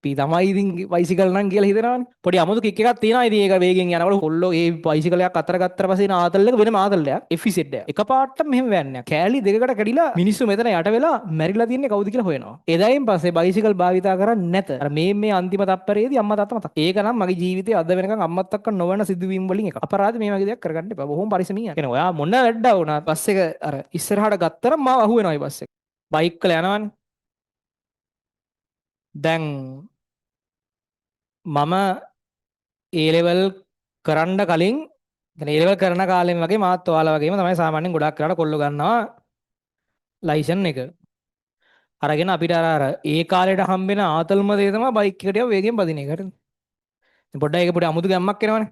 අපි තමයි ඉතින් බයිසිකල් නම් කියලා හිතනවනේ. පොඩි අමුතු කික් එකක් තියෙනවා. ඉතින් ඒක වේගෙන් යනකොට කොල්ලෝ ඒ බයිසිකලයක් අතර ගත්තට පස්සේ එන ආතල් එක වෙනම ආතල්ලයක්. එෆිසෙට් එක. එකපාරට මෙහෙම වැන්නේ. කෑලි දෙකකට කැඩිලා මිනිස්සු මෙතන යට වෙලා මැරිලා තින්නේ කවුද කියලා හොයනවා. එදායින් පස්සේ බයිසිකල් භාවිතා කරන්නේ නැත. අර මේ අන්තිම තප්පරේදී අම්මා තාත්තා මතක්. ඒක නම් මගේ ජීවිතේ අද වෙනකන් අම්මත් අක්ක නොවන සිදුවීම් වලින් එක. අපරාධ මේ වගේ දෙයක් කරගන්න එපා. බොහොම පරිස්සමින් යන්න. ඔයා මොන වැඩක් වුණත් බස් එක අර ඉස්සරහට ගත්තරම මාව අහුවෙනවා මේ බස් එක. බයික් වල යනවනේ. දැන් මම ඒ ලෙවල් කරන්න කලින් ඒ ලෙවල් කරන කාලෙම වගේ මාත් ඔයාලා වගේම තමයි සාමාන්‍යයෙන් ගොඩක් කරලා කොල්ල ගන්නවා ලයිසන් එක. අරගෙන අපිට අර ඒ කාලේට හම්බෙන ආතල්ම දේ තමයි බයික් එකට යව වේගෙන් පදින එක. හරිද? පොඩ්ඩක් ඒක පොඩි අමුතු ගැම්මක් එනවනේ.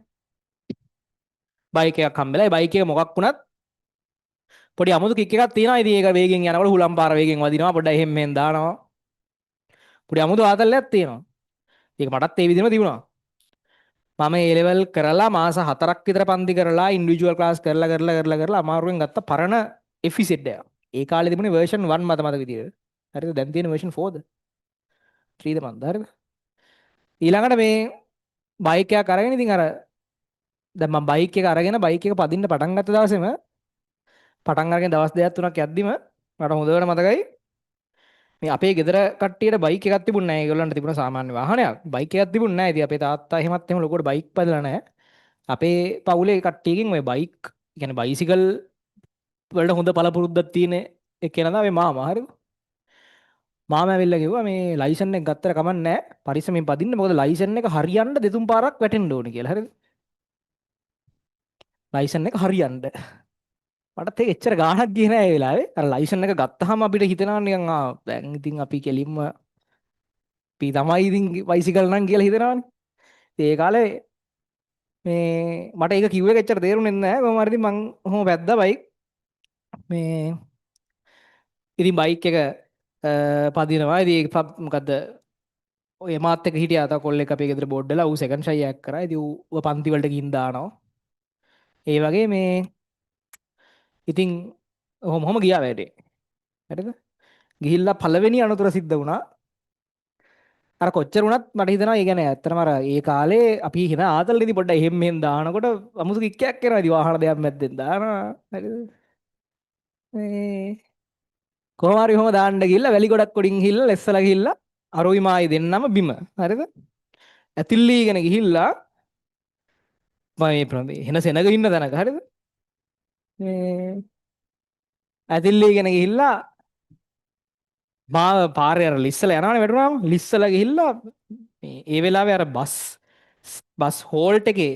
බයික් එකක් හම්බෙලා ඒ බයික් එක මොකක් වුණත් පොඩි අමුතු කික් එකක් තියෙනවා. ඉතින් ඒක වේගෙන් යනකොට හුලම් පාර වේගෙන් වදිනවා. පොඩ්ඩක් එහෙම මෙහෙන් දානවා. පොඩි අමුතු ආතල්ලයක් තියෙනවා. ඒක මටත් ඒ විදිහම තිබුණා. මම ඒ ලෙවල් කරලා මාස 4ක් විතර පන්ති කරලා ඉන්ඩිවිජුවල් ක්ලාස් කරලා අමාරුවෙන් ගත්ත පරණ එෆිසෙට් එක. ඒ කාලේ තිබුණේ version 1 මත විදියට. හරිද? දැන් තියෙන version 4ද? 3ද මන්ද හරිද? ඊළඟට මේ බයික් එකක් අරගෙන ඉතින් අර දැන් මම බයික් එක අරගෙන බයික් එක පදින්න පටන් ගත්ත දවසේම පටන් අරගෙන දවස් දෙකක් තුනක් යද්දිම මට හොඳට මතකයි මේ අපේ ගෙදර කට්ටියට බයික් එකක් තිබුණේ නැහැ. ඒගොල්ලන්ට තිබුණ සාමාන්‍ය වාහනයක්. බයික් එකක් තිබුණේ නැහැ. ඉතින් අපේ තාත්තා එහෙමත් එහෙම ලොකුවට බයික් පදලා නැහැ. අපේ පවුලේ කට්ටියකින් ওই බයික් කියන්නේ බයිසිකල් වලට හොඳ පළපුරුද්දක් තියෙන එක්කෙනා තමයි මාමා. හරිද? මාමා ඇවිල්ලා කිව්වා මේ ලයිසන් එක ගත්තට කමක් නැහැ. පරිස්සමෙන් පදින්න. මොකද ලයිසන් එක හරියන්න දෙතුන් පාරක් වැටෙන්න ඕනේ කියලා. හරිද? ලයිසන් එක හරියන්න. මටත් ඒක එච්චර ගාණක් ගියේ නෑ ඒ වෙලාවේ. අර ලයිසන් එක ගත්තාම අපිට හිතෙනවා නිකන් දැන් ඉතින් අපි කෙලින්ම අපි තමයි ඉතින් බයිසිකල් නම් කියලා හිතනවනේ. ඉතින් ඒ කාලේ මේ මට ඒක කිව්ව එක එච්චර තේරුනේ නැහැ. කොහොම හරි ඉතින් මං ඔහොම වැද්දා බයික්. මේ ඉතින් බයික් එක පදිනවා. ඉතින් ඒක මොකද්ද ඔය මාත් එක්ක හිටියා තා කොල්ලෙක් අපේ ගෙදර බෝඩ්ඩලා ඌ සෙකන්ඩ් ෂයි එකක් කරා. ඉතින් ඌ පන්ති වලට ගිහින් දානවා. ඒ වගේ මේ ඉතින් ඔහොම ගියා වැඩේ. හරිද? ගිහිල්ලා පළවෙනි අනතුර සිද්ධ වුණා. අර කොච්චර වුණත් මට හිතෙනවා ඒ කියන්නේ ඇත්තටම අර ඒ කාලේ අපි හින ආතල් ඉදි පොඩ්ඩක් එහෙම මෙහෙම දානකොට අමුතු කික්කයක් එනවා. ඉතින් වාහන දෙයක් මැද්දෙන් දානවා. හරිද? මේ කොහොම හරි ඔහොම දාන්න ගිහිල්ලා වැලි ගොඩක් උඩින් ගිහිල්ලා ලෙස්සලා ගිහිල්ලා අරුයි මායි දෙන්නම බිම. හරිද? ඇතිල්ලීගෙන ගිහිල්ලා මම මේ හෙන සෙනග ඉන්න තැනක. හරිද? මේ ඇතිල්ලීගෙන ගිහිල්ලා මාව පාරේ අර ලිස්සලා යනවනේ වැටුනාම ලිස්සලා ගිහිල්ලා මේ ඒ වෙලාවේ අර බස් හෝල්ට් එකේ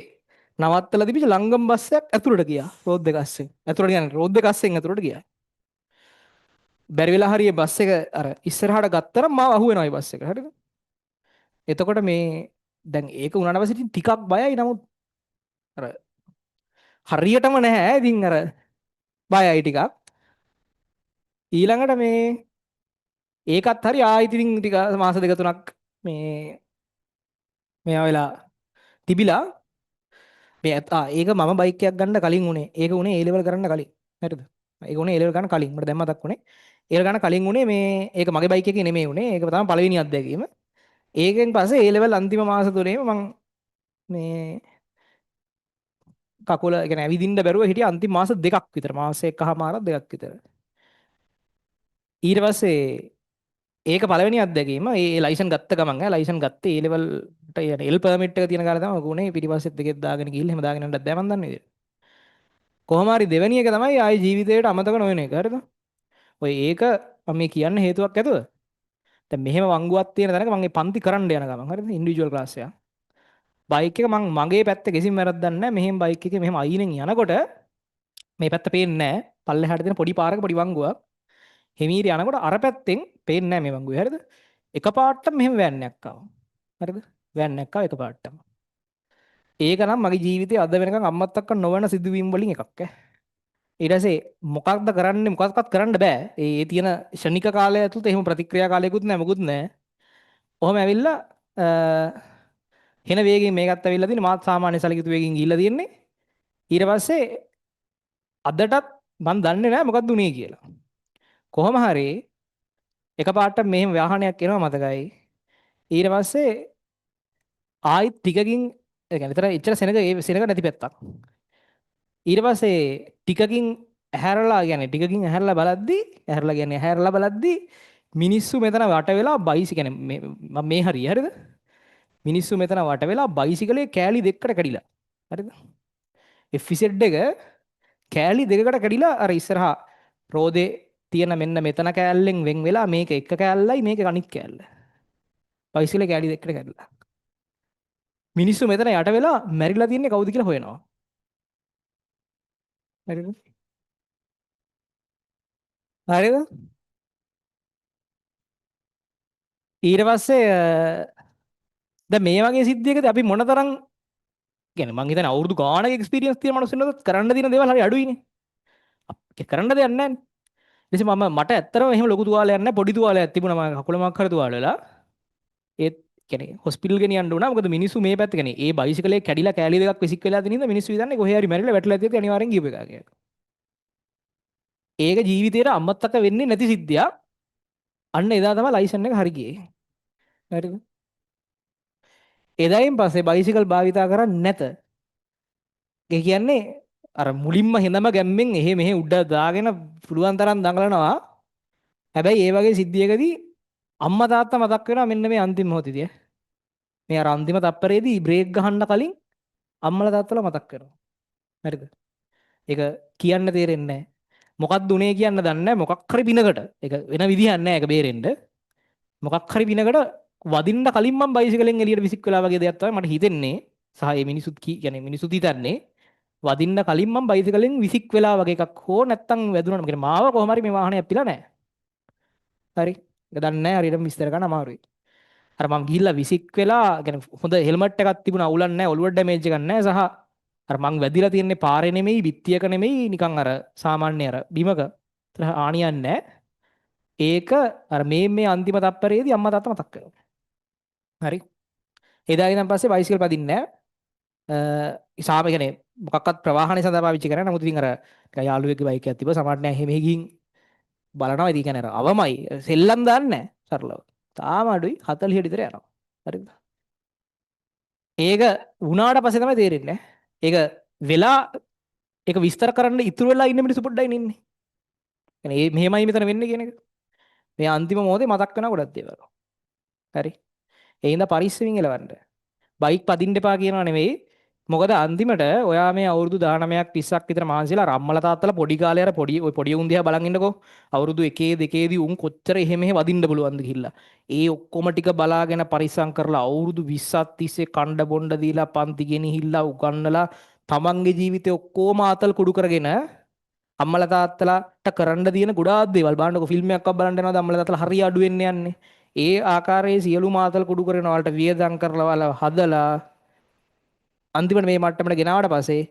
නවත්තලා තිබිච්ච ලංගම් බස් එකක් ඇතුළට ගියා රෝඩ් එක අස්සෙන්. ඇතුළට කියන්නේ රෝඩ් එක අස්සෙන් ඇතුළට ගියා. බැරි වෙලා හරිය බස් එක අර ඉස්සරහට ගත්තරම මාව අහුවෙනවා ඒ බස් එක. හරිද? එතකොට මේ දැන් ඒක උනාට පස්සේ ඉතින් ටිකක් බයයි. නමුත් අර හරියටම නැහැ. ඉතින් අර බයයි ටිකක්. ඊළඟට මේ ඒකත් හරි ආයෙත් ඉතින් ටික මාස දෙක තුනක් මේ මෙයා වෙලා තිබිලා මේ ඒක මම බයික් එකක් ගන්න කලින් උනේ. ඒක උනේ ඒ ලෙවල් කරන්න කලින්. හරිද? ඒක උනේ ඒ ලෙවල් ගන්න කලින්. මට දැන් මතක් උනේ. ඒ ලෙවල් ගන්න කලින් උනේ මේ ඒක මගේ බයික් එකේ නෙමෙයි උනේ. ඒක තමයි පළවෙනි අත්දැකීම. ඒකෙන් පස්සේ ඒ ලෙවල් අන්තිම මාස තුනේම මං මේ කකුල يعني ඇවිදින්න බැරුව හිටියා අන්තිම මාස දෙකක් විතර. මාස එකහමාරක් දෙකක් විතර. ඊට පස්සේ ඒක පළවෙනි අත්දැකීම. ඒ ලයිසන් ගත්ත ගමන් ලයිසන් ගත්තේ ඒ ලෙවල්ට යන එල් පර්මිට් එක තියෙන කාලේ තමයි උනේ. පිටිපස්සෙත් දෙකෙත් දාගෙන ගිහිල්ලා එහෙම දාගෙන යන්නත් බෑ මන් දන්නේ නේද. කොහොම හරි දෙවෙනි එක තමයි ආයි ජීවිතේට අමතක නොවන එක. හරිද? ඔය ඒක මම මේ කියන්න හේතුවක් ඇතුව. දැන් මෙහෙම වංගුවක් තියෙන තැනක මම මේ පන්ති කරන්න යන ගමන් හරිද? ඉන්ඩිවිජුවල් ක්ලාස් එක. බයික් එක මම මගේ පැත්තේ කිසිම වැරද්දක් නැහැ. මෙහෙම බයික් එකේ මෙහෙම අයිනෙන් යනකොට මේ පැත්ත පේන්නේ නැහැ. පල්ලෙහාට තියෙන පොඩි පාරක පොඩි වංගුවක්. හිමීර යනකොට අර පැත්තෙන් පේන්නේ නැහැ මේ වංගුවේ. හරිද? එකපාරටම මෙහෙම වෑන්නයක් ආවා. හරිද? වෑන්නයක් ආවා එකපාරටම. ඒක නම් මගේ ජීවිතේ අද වෙනකන් අම්මත් අක්ක නොවන සිදුවීම් වලින් එකක් ඈ. ඊට පස්සේ මොකක්ද කරන්නේ මොකක්වත් කරන්න බෑ. ඒ තියෙන ෂණික කාලය ඇතුළත එහෙම ප්‍රතික්‍රියා කාලයකුත් නැහැ මොකුත් නැහැ. ඔහොම ඇවිල්ලා හෙන වේගෙන් මේකත් ඇවිල්ලා තියෙන මාත් සාමාන්‍ය සැලකිතු වේගෙන් ගිහිල්ලා තියෙන්නේ. ඊට පස්සේ අදටත් මම දන්නේ නැහැ මොකක්ද උනේ කියලා. කොහොම හරි එකපාරට මෙහෙම වාහනයක් එනවා මතකයි. ඊට පස්සේ ආයිත් ටිකකින් ඒ කියන්නේ එතන එච්චර සෙනග ඒ සෙනග නැති පැත්තක්. ඊට පස්සේ ටිකකින් ඇහැරලා කියන්නේ ටිකකින් ඇහැරලා බලද්දි ඇහැරලා කියන්නේ ඇහැරලා බලද්දි මිනිස්සු මෙතන වට වෙලා බයිසි කියන්නේ මම මේ හරිය හරිද? මිනිස්සු මෙතන වට වෙලා බයිසිකලේ කෑලි දෙකකට කැඩිලා. හරිද? එෆිසෙට් එක කෑලි දෙකකට කැඩිලා අර ඉස්සරහා රෝදේ තියෙන මෙන්න මෙතන කෑල්ලෙන් වෙන් වෙලා මේක එක කෑල්ලයි මේක අනිත් කෑල්ල. බයිසිකලේ කෑලි දෙකකට කැඩිලා. මිනිස්සු මෙතන යට වෙලා මැරිලා තියන්නේ කවුද කියලා හොයනවා. හරිද? හරිද? ඊට පස්සේ දැන් මේ වගේ සිද්ධියකදී අපි මොනතරම් කියන්නේ මං හිතන්නේ අවුරුදු ගාණක එක්ස්පීරියන්ස් තියෙන මිනිස්සුන්ට කරන්න තියෙන දේවල් හරි අඩුයිනේ. කරන්න දෙයක් නැහැ නේ. ඊට පස්සේ මට ඇත්තටම එහෙම ලොකු තුවාලයක් නැහැ පොඩි තුවාලයක් තිබුණා මම කකුල මක් කර තුවාල වෙලා. ඒත් කියන්නේ හොස්පිටල් ගෙනියන්න උනා මොකද මිනිස්සු මේ පැත්ත කියන්නේ ඒ බයිසිකලේ කැඩිලා කෑලි දෙකක් විසික් වෙලා තියෙන හින්දා මිනිස්සු හිතන්නේ කොහේ හරි මැරිලා වැටලා තියෙද්දි අනිවාර්යෙන් ගියපු එකා කියලා. ඒක ජීවිතේට අම්මත්තක වෙන්නේ නැති සිද්ධියක්. අන්න එදා තමයි ලයිසන් එක හරි ගියේ. හරිද? එදායින් පස්සේ බයිසිකල් භාවිතා කරන්නේ නැත. ඒ කියන්නේ අර මුලින්ම හෙඳම ගැම්මෙන් එහෙ මෙහෙ උඩ දාගෙන පුළුවන් තරම් දඟලනවා. හැබැයි ඒ වගේ සිද්ධියකදී අම්මා තාත්තා මතක් වෙනවා මෙන්න මේ අන්තිම මොහොතේදී. මේ අර අන්තිම තප්පරේදී බ්‍රේක් ගහන්න කලින් අම්මලා තාත්තලා මතක් කරනවා. හරිද? ඒක කියන්න තේරෙන්නේ නැහැ. මොකක්ද උනේ කියන්න දන්නේ නැහැ. මොකක් හරි පිනකට. ඒක වෙන විදිහක් නැහැ ඒක බේරෙන්න. මොකක් හරි පිනකට වදින්න කලින් මම බයිසිකලෙන් එළියට විසික් වෙලා වගේ දෙයක් තමයි මට හිතෙන්නේ. සහ මේ මිනිසුත් කියන්නේ මිනිසුත් හිතන්නේ වදින්න කලින් මම බයිසිකලෙන් විසික් වෙලා වගේ එකක් හෝ නැත්තම් වැදුණා. මොකද මාව කොහොම හරි මේ වාහනේ අපිලා නැහැ. හරි. ඒක දන්නේ නැහැ හරියටම විස්තර කරන්න අමාරුයි. අර මම ගිහිල්ලා විසික් වෙලා කියන්නේ හොඳ හෙල්මට් එකක් තිබුණා අවුලක් නැහැ ඔලුවට ඩැමේජ් එකක් නැහැ සහ අර මං වැදිලා තියන්නේ පාරේ නෙමෙයි බිත්තියක නෙමෙයි නිකන් අර සාමාන්‍ය අර බිමක ආනියක් නැහැ. ඒක අර මේ අන්තිම තප්පරේදී අම්මා තාත්තා මතක් කරනවා. හරි. එදා ඉඳන් පස්සේ බයිසිකල් පදින්නේ නැහැ. සාම කියන්නේ මොකක්වත් ප්‍රවාහනේ සඳහා පාවිච්චි කරන්නේ. නමුත් ඉතින් අර යාළුවෙක්ගේ බයික් එකක් තිබ්බා සමහරට නැහැ එහෙම ගිහින් බලනවා. ඉතින් කියන්නේ අර අවමයි සෙල්ලම් දාන්නේ නැහැ සරලව. තාම අඩුයි 40 විතර යනවා. හරිද? ඒක වුණාට පස්සේ තමයි තේරෙන්නේ. ඒක වෙලා ඒක විස්තර කරන්න ඉතුරු වෙලා ඉන්න මිනිස්සු පොඩ්ඩයි ඉන්නේ. يعني මෙහෙමයි මෙතන වෙන්නේ කියන එක. මේ අන්තිම මොහොතේ මතක් වෙන ගොඩක් දේවල්. හරි. ඒ හින්දා පරිස්සමින් එලවන්න. බයික් පදින්න එපා කියනවා නෙවෙයි. මොකද අන්තිමට ඔයා මේ අවුරුදු 19ක් 30ක් විතර මහන්සිලා අම්මලා තාත්තලා පොඩි කාලේ අර පොඩි උන් දිහා බලන් ඉන්නකෝ. අවුරුදු 1 2දී උන් කොච්චර එහෙම වදින්න බලවන්ද කියලා. ඒ ඔක්කොම ටික බලාගෙන පරිස්සම් කරලා අවුරුදු 20ක් තිස්සේ කණ්ඩ බොණ්ඩ දීලා පන්ති ගෙනිහිල්ලා උගන්නලා තමන්ගේ ජීවිතේ ඔක්කොම ආතල් කුඩු කරගෙන අම්මලා තාත්තලාට කරන්න තියෙන ගොඩාක් දේවල් බලන්නකො ෆිල්ම් එකක්වත් බලන්න යනවාද අම්මලා තාත්තලා හරිය අඩු වෙන්න යන්නේ. ඒ ආකාරයේ සියලු මාතල් කුඩු කරන වලට වියදම් කරලා හදලා අන්තිමට මේ මට්ටමට ගෙනාවට පස්සේ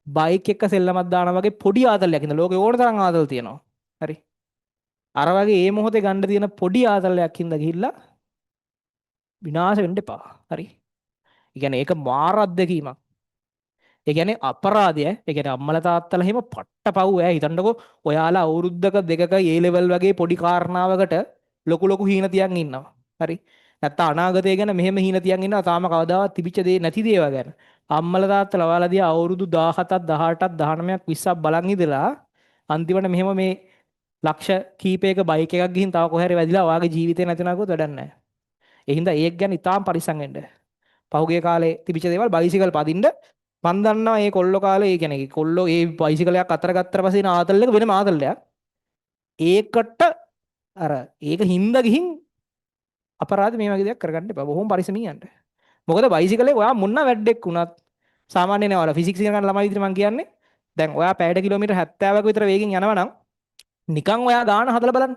බයික් එක සෙල්ලමක් දානවා වගේ පොඩි ආතල්යක් ඉඳලා ලෝකේ ඕන තරම් ආතල් තියෙනවා. හරි. අර වගේ මේ මොහොතේ ගන්න තියෙන පොඩි ආතල්යක් හින්දා ගිහිල්ලා විනාශ වෙන්න එපා. හරි. ඒ කියන්නේ ඒක මාර අත්දැකීමක්. ඒ කියන්නේ අපරාධය. ඒ කියන්නේ අම්මලා තාත්තලා එහෙම පට්ටපව් ඈ හිතන්නකෝ ඔයාලා අවුරුද්දක දෙකක ඒ ලෙවල් වගේ පොඩි කාරණාවකට ලොකු හීන තියන් ඉන්නවා. හරි. නැත්නම් අනාගතය ගැන මෙහෙම හීන තියන් ඉන්නවා තාම කවදාවත් තිබිච්ච දේ නැති දේවල් ගැන. අම්මලා තාත්තලා ඔයාලා දිහා අවුරුදු 17ක් 18ක් 19ක් 20ක් බලන් ඉඳලා අන්තිමට මෙහෙම මේ ලක්ෂ කීපයක බයික් එකක් ගිහින් තව කොහේ හරි වැදිලා ඔයාගේ ජීවිතේ නැති වෙනකොත් වැඩක් නැහැ. ඒ හින්දා ඒක ගැන ඉතාම පරිස්සම් වෙන්න. පහුගිය කාලේ තිබිච්ච දේවල් බයිසිකල් පදින්න මන් දන්නවා මේ කොල්ලෝ කාලේ ඒ කියන්නේ කොල්ලෝ ඒ බයිසිකලයක් අතර ගත්තට පස්සේ එන ආතල් එක වෙනම ආතල්යක්. ඒකට අර ඒක හින්දා ගිහින් අපරාධ මේ වගේ දෙයක් කරගන්න එපා. බොහොම පරිස්සමින් යන්න. මොකද බයිසිකලේ ඔයා මොන වැඩක් වුණත් සාමාන්‍ය නේ ඔයාලා ෆිසික්ස් ඉගෙන ගන්න ළමයි විදිහට මම කියන්නේ. දැන් ඔයා පැයට කිලෝමීටර් 70ක විතර වේගෙන් යනවා නම් නිකන් ඔයා ගාන හදලා බලන්න.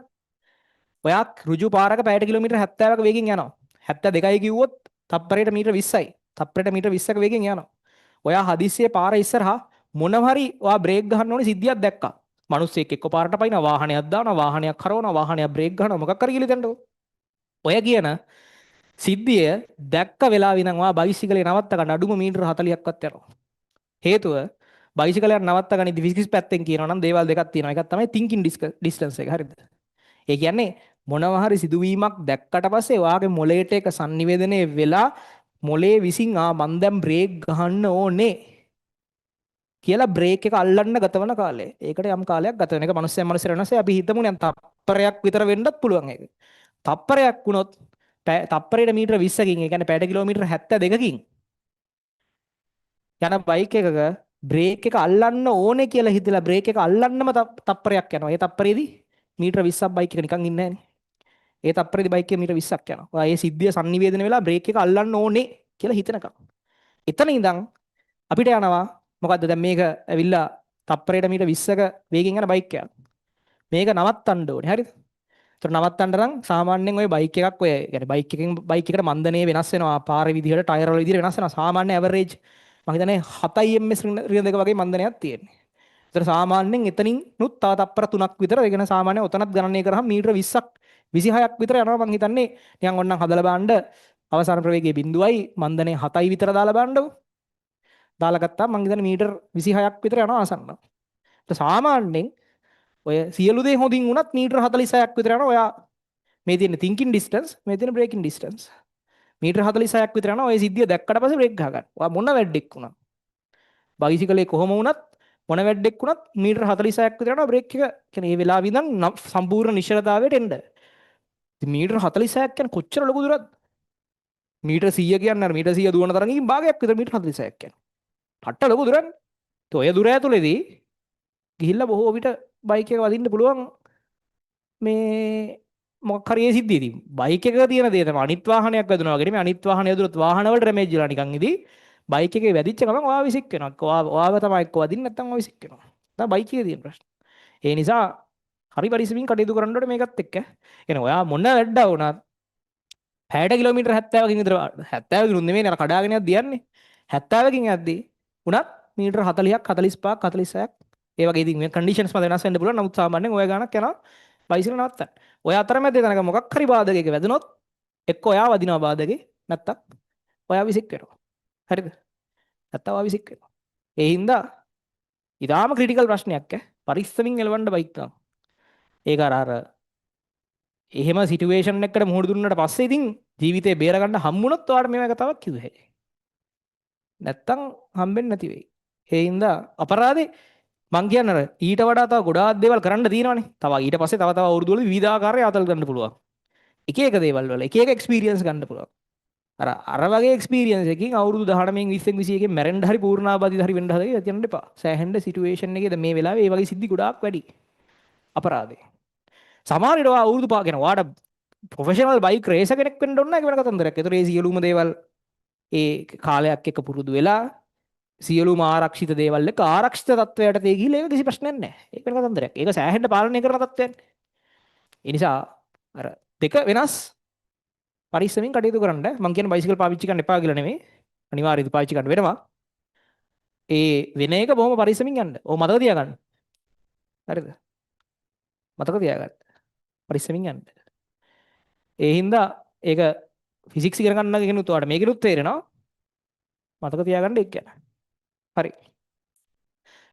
ඔයා ඍජු පාරක පැයට කිලෝමීටර් 70ක වේගෙන් යනවා. 72යි කිව්වොත් තප්පරයට මීටර 20යි. තප්පරයට මීටර 20ක වේගෙන් යනවා. ඔයා හදිස්සියේ පාර ඉස්සරහා මොනම හරි ඔයා බ්‍රේක් ගහන්න ඕනේ සිද්ධියක් දැක්කා. මිනිස්සෙක් එක්ක පාරට පයින්න වාහනයක් දානවා වාහනයක් කරවනවා වාහනයක් බ්‍රේක් ගන්නවා මොකක් කර කියලා හිතන්නකෝ. ඔය කියන සිද්ධිය දැක්ක වෙලාවෙ ඉඳන් ඔයා බයිසිකලේ නවත්ත ගන්න අඩුම මීටර 40ක්වත් යනවා. හේතුව බයිසිකලයක් නවත්ත ගනිද්දි ෆිසික්ස් පැත්තෙන් කියනවා නම් දේවල් දෙකක් තියෙනවා. එකක් තමයි thinking distance එක. හරිද? ඒ කියන්නේ මොනවා හරි සිදුවීමක් දැක්කට පස්සේ වාගේ මොලේට එක sannivedanaya වෙලා මොලේ විසින් මන් දැන් බ්‍රේක් ගහන්න ඕනේ කියලා බ්‍රේක් එක අල්ලන්න ගතවන කාලය. ඒකට යම් කාලයක් ගත වෙන එක මිනිස්සෙන් මිනිස්සට වෙනස්. අපි හිතමු දැන් තප්පරයක් විතර වෙන්නත් පුළුවන් ඒක. තප්පරයක් වුණොත් තප්පරයට මීටර 20කින් ඒ කියන්නේ පැයට කිලෝමීටර 72කින් යන බයික් එකක බ්‍රේක් එක අල්ලන්න ඕනේ කියලා හිතලා බ්‍රේක් එක අල්ලන්නම තප්පරයක් යනවා. ඒ තප්පරේදී මීටර 20ක් බයික් එක නිකන් ඉන්නේ නැහනේ. ඒ තප්පරේදී බයික් එක මීටර 20ක් යනවා. ඔයා ඒ සිද්ධිය sannivedana වෙලා බ්‍රේක් එක අල්ලන්න ඕනේ කියලා හිතනකම්. එතන ඉඳන් අපිට යනවා මොකද්ද දැන් මේක ඇවිල්ලා තප්පරයට මීටර 20ක වේගෙන් යන බයික් එකක්. මේක නවත්තන්න ඕනේ. හරිද? ඒතර නවත්තන්න නම් සාමාන්‍යයෙන් ওই බයික් එකක් ඔය يعني බයික් එකකින් බයික් එකට මන්දනේ වෙනස් වෙනවා. පාරේ විදිහට ටයර් වල විදිහට වෙනස් වෙනවා. සාමාන්‍ය ඇවරේජ් මම හිතන්නේ 7 ms රින දෙක වගේ මන්දනයක් තියෙන්නේ. ඒතර සාමාන්‍යයෙන් එතනින්නුත් තව තප්පර 3ක් විතර ඒ කියන්නේ සාමාන්‍ය ඔතනත් ගණනය කරාම මීටර 20ක් 26ක් විතර යනවා මම හිතන්නේ. නිකන් ඕන්නම් හදලා බලන්න අවසාන ප්‍රවේගයේ බිඳුවයි මන්දනේ 7යි විතර දාලා බලන්නකො. දාලා ගත්තාම මම හිතන්නේ මීටර 26ක් විතර යනවා ආසන්න. ඒත් සාමාන්‍යයෙන් ඔය සියලු දේ හොඳින් වුණත් මීටර 46ක් විතර යනවා. ඔයා මේ තියෙන thinking distance මේ තියෙන braking distance මීටර 46ක් විතර යනවා. ඔය සිද්ධිය දැක්කට පස්සේ බ්‍රේක් ගහ ගන්න. ඔයා මොන වැඩක් වුණා. බයිසිකලේ කොහොම වුණත් මොන වැඩක් වුණත් මීටර 46ක් විතර යනවා බ්‍රේක් එක. කියන්නේ මේ වෙලාවෙ ඉඳන් සම්පූර්ණ නිශ්චලතාවයට එන්න. ඉතින් මීටර 46ක් කියන්නේ කොච්චර ලොකු දුරක්ද? මීටර 100 කියන්නේ අර මීටර 100 දුවන තරඟකින් භාගයක් විතර මීටර 46ක් කියන්නේ. හට්ට ලොකු දුරන්නේ. ඒ ඔය දුර ඇතුලේදී ගිහිල්ලා බොහෝ විට බයික් එක වදින්න පුළුවන් මේ මොකක් හරි ඒ සිද්ධියදී බයික් එකක තියෙන දේ තමයි අනිත් වාහනයක් වැදුනා වගේ නෙමෙයි අනිත් වාහනය දුරත් වාහන වල ඩැමේජ් වෙලා නිකන් ඉදී බයික් එකේ වැදිච්ච ගමන් ඔයාව විසික් වෙනවා. ඔයාව තමයි එක්ක වදින්න නැත්නම් ඔයා විසික් වෙනවා. තමයි බයික් එකේ තියෙන ප්‍රශ්න. ඒ නිසා හරි පරිස්සමින් කටයුතු කරන්න ඕනේ මේකත් එක්ක. එන ඔයා මොන වැඩ වුණත් 60 කිලෝමීටර් 70කින් විතර 70කින් නෙමෙයි අර කඩාගෙන යද්දි යන්නේ. 70කින් යද්දි උනත් මීටර 40ක් 45ක් 46ක් ඒ වගේ ඉතින් මේ කන්ඩිෂන්ස් මත වෙනස් වෙන්න පුළුවන්. නමුත් සාමාන්‍යයෙන් ඔය ගානක් යනවා බයිසිකල් නවත්තන්න. ඔය අතරමැද තැනක මොකක් හරි බාධකයක වැදුනොත් එක්ක ඔයා වදිනවා බාධකේ නැත්තම් ඔයා විසික් වෙනවා. හරිද? නැත්තම් ඔයා විසික් වෙනවා. ඒ හින්දා ඊටාම ක්‍රිටිකල් ප්‍රශ්නයක් පරිස්සමින් එලවන්න බයික් ගන්න. ඒක අර එහෙම සිටුේෂන් එකකට මුහුණ දුන්නට පස්සේ ඉතින් ජීවිතේ බේර ගන්න හම්බුනොත් ඔයාලට මේවා කතාවක් කිව්ව හැකියි. නැත්තම් හම්බෙන්නේ නැති වෙයි. ඒ හින්දා අපරාධේ මං කියන්නේ අර ඊට වඩා තව ගොඩාක් දේවල් කරන්න තියෙනවානේ. තව ඊට පස්සේ තව අවුරුදු වල විවිධාකාරයේ ආතල් ගන්න පුළුවන්. එක එක දේවල් වල එක එක එක්ස්පීරියන්ස් ගන්න පුළුවන්. අර වගේ එක්ස්පීරියන්ස් එකකින් අවුරුදු 19 20 21 මැරෙන්න හරි පූර්ණාබාධිත හරි වෙන්න හදලා කියන්න එපා. සෑහෙන්න සිටුේෂන් එකේද මේ වෙලාවේ මේ වගේ සිද්ධි ගොඩාක් වැඩි. අපරාධේ. සමහර විට අවුරුදු පහ කියන වාට ප්‍රොෆෙෂනල් බයික් රේස කෙනෙක් වෙන්න ඕන නැහැ කියන කතන්දරයක්. ඒතර ඒ සියලුම දේවල් ඒ කාලයක් එක්ක පුරුදු වෙලා සියලුම ආරක්ෂිත දේවල් එක්ක ආරක්ෂිත තත්වයට තේ ගිහිල්ලා ඒක කිසි ප්‍රශ්නයක් නැහැ. ඒක වෙන කතන්දරයක්. ඒක සෑහෙන්න පාලනය කරන තත්වයක්. ඒ නිසා අර දෙක වෙනස් පරිස්සමින් කටයුතු කරන්න. මම කියන බයිසිකල් පාවිච්චි කරන්න එපා කියලා නෙමෙයි. අනිවාර්යයෙන් පාවිච්චි කරන්න වෙනවා. ඒ වෙන එක බොහොම පරිස්සමින් යන්න. ඕක මතක තියාගන්න. හරිද? මතක තියාගන්න. පරිස්සමින් යන්න. ඒ හින්දා ඒක ෆිසික්ස් ඉගෙන ගන්න කෙනුත් ඔයාලට මේකෙනුත් තේරෙනවා. මතක තියාගන්න ඒක ගැන. හරි.